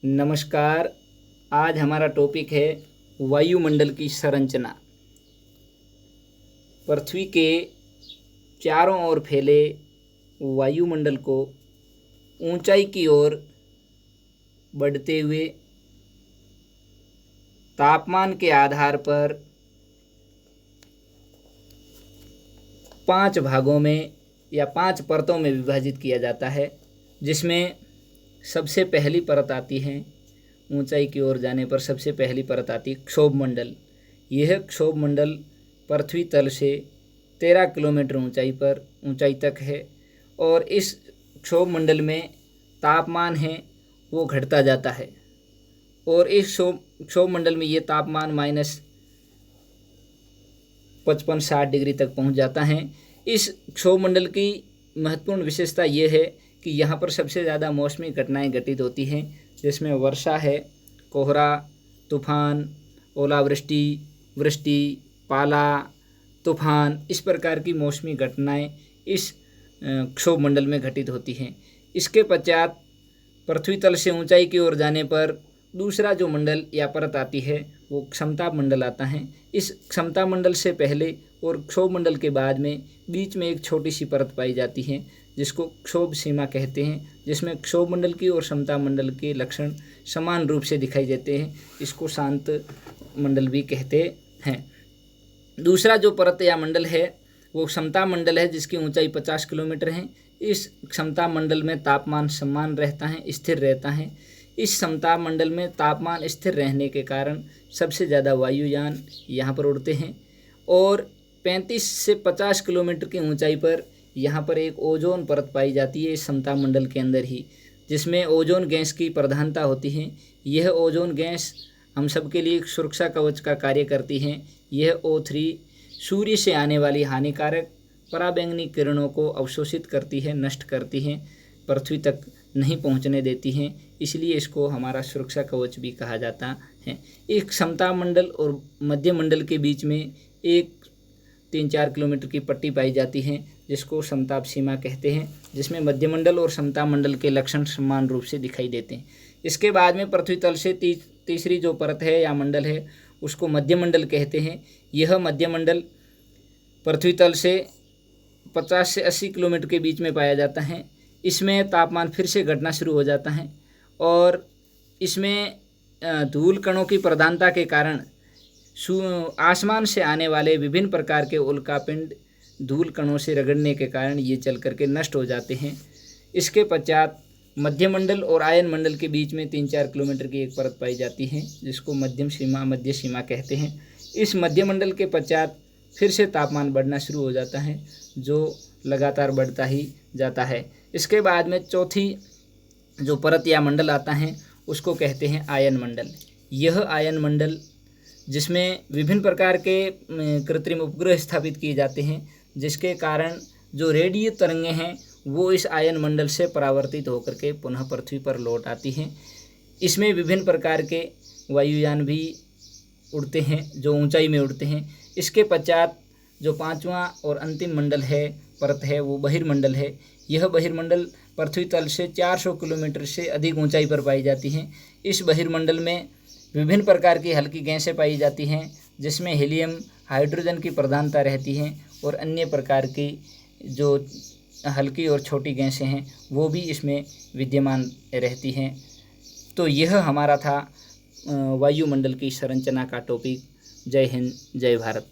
नमस्कार। आज हमारा टॉपिक है वायुमंडल की संरचना। पृथ्वी के चारों ओर फैले वायुमंडल को ऊंचाई की ओर बढ़ते हुए तापमान के आधार पर 5 भागों में या 5 परतों में विभाजित किया जाता है, जिसमें सबसे पहली परत आती है ऊंचाई की ओर जाने पर सबसे पहली परत आती है क्षोभमंडल। यह क्षोभमंडल पृथ्वी तल से 13 किलोमीटर ऊंचाई तक है और इस क्षोभमंडल में तापमान है वो घटता जाता है और इस क्षोभमंडल में ये तापमान -55-60 डिग्री तक पहुंच जाता है। इस क्षोभमंडल की महत्वपूर्ण विशेषता ये है कि यहाँ पर सबसे ज़्यादा मौसमी घटनाएं घटित होती हैं, जिसमें वर्षा है, कोहरा, तूफान, ओलावृष्टि, वृष्टि, पाला, तूफान, इस प्रकार की मौसमी घटनाएं इस क्षोभमंडल में घटित होती हैं। इसके पश्चात पृथ्वी तल से ऊंचाई की ओर जाने पर दूसरा जो मंडल या परत आती है वो क्षमताप मंडल आता है। इस क्षमताप मंडल से पहले और क्षोभमंडल के बाद में बीच में एक छोटी सी परत पाई जाती है जिसको क्षोभ सीमा कहते हैं, जिसमें क्षोभमंडल की और समताप मंडल के लक्षण समान रूप से दिखाई देते हैं। इसको शांत मंडल भी कहते हैं। दूसरा जो परत या मंडल है वो समताप मंडल है, जिसकी ऊंचाई 50 किलोमीटर है। इस समताप मंडल में तापमान समान रहता है, स्थिर रहता है। इस समताप मंडल में तापमान स्थिर रहने के कारण सबसे ज़्यादा वायुयान यहाँ पर उड़ते हैं और 35 से 50 किलोमीटर की ऊंचाई पर यहाँ पर एक ओजोन परत पाई जाती है इस समताप मंडल के अंदर ही, जिसमें ओजोन गैस की प्रधानता होती है। यह ओजोन गैस हम सब के लिए एक सुरक्षा कवच का कार्य करती है। यह O3 सूर्य से आने वाली हानिकारक पराबैंगनी किरणों को अवशोषित करती है, नष्ट करती है, पृथ्वी तक नहीं पहुंचने देती हैं, इसलिए इसको हमारा सुरक्षा कवच भी कहा जाता है। एक समताप मंडल और मध्य मंडल के बीच में एक 3-4 किलोमीटर की पट्टी पाई जाती है जिसको समताप सीमा कहते हैं, जिसमें मध्य मंडल और समताप मंडल के लक्षण समान रूप से दिखाई देते हैं। इसके बाद में पृथ्वी तल से तीसरी जो परत है या मंडल है उसको मध्य मंडल कहते हैं। यह मध्य मंडल पृथ्वी तल से 50 से 80 किलोमीटर के बीच में पाया जाता है। इसमें तापमान फिर से घटना शुरू हो जाता है और इसमें धूल कणों की प्रधानता के कारण आसमान से आने वाले विभिन्न प्रकार के उल्कापिंड धूल कणों से रगड़ने के कारण ये चल करके नष्ट हो जाते हैं। इसके पश्चात मध्य मंडल और आयन मंडल के बीच में 3-4 किलोमीटर की एक परत पाई जाती है जिसको मध्य सीमा कहते हैं। इस मध्य मंडल के पश्चात फिर से तापमान बढ़ना शुरू हो जाता है जो लगातार बढ़ता ही जाता है। इसके बाद में चौथी जो परत या मंडल आता है उसको कहते हैं आयन मंडल। यह आयन मंडल जिसमें विभिन्न प्रकार के कृत्रिम उपग्रह स्थापित किए जाते हैं, जिसके कारण जो रेडियो तरंगें हैं वो इस आयन मंडल से परावर्तित होकर के पुनः पृथ्वी पर लौट आती हैं। इसमें विभिन्न प्रकार के वायुयान भी उड़ते हैं जो ऊंचाई में उड़ते हैं। इसके पश्चात जो 5वां और अंतिम मंडल है, परत है, वो बहिर्मंडल है। यह बहिर्मंडल पृथ्वी तल से 400 किलोमीटर से अधिक ऊंचाई पर पाई जाती हैं। इस बहिर्मंडल में विभिन्न प्रकार की हल्की गैसें पाई जाती हैं, जिसमें हीलियम, हाइड्रोजन की प्रधानता रहती है और अन्य प्रकार की जो हल्की और छोटी गैसें हैं वो भी इसमें विद्यमान रहती हैं। तो यह हमारा था वायुमंडल की संरचना का टॉपिक। जय हिंद, जय भारत।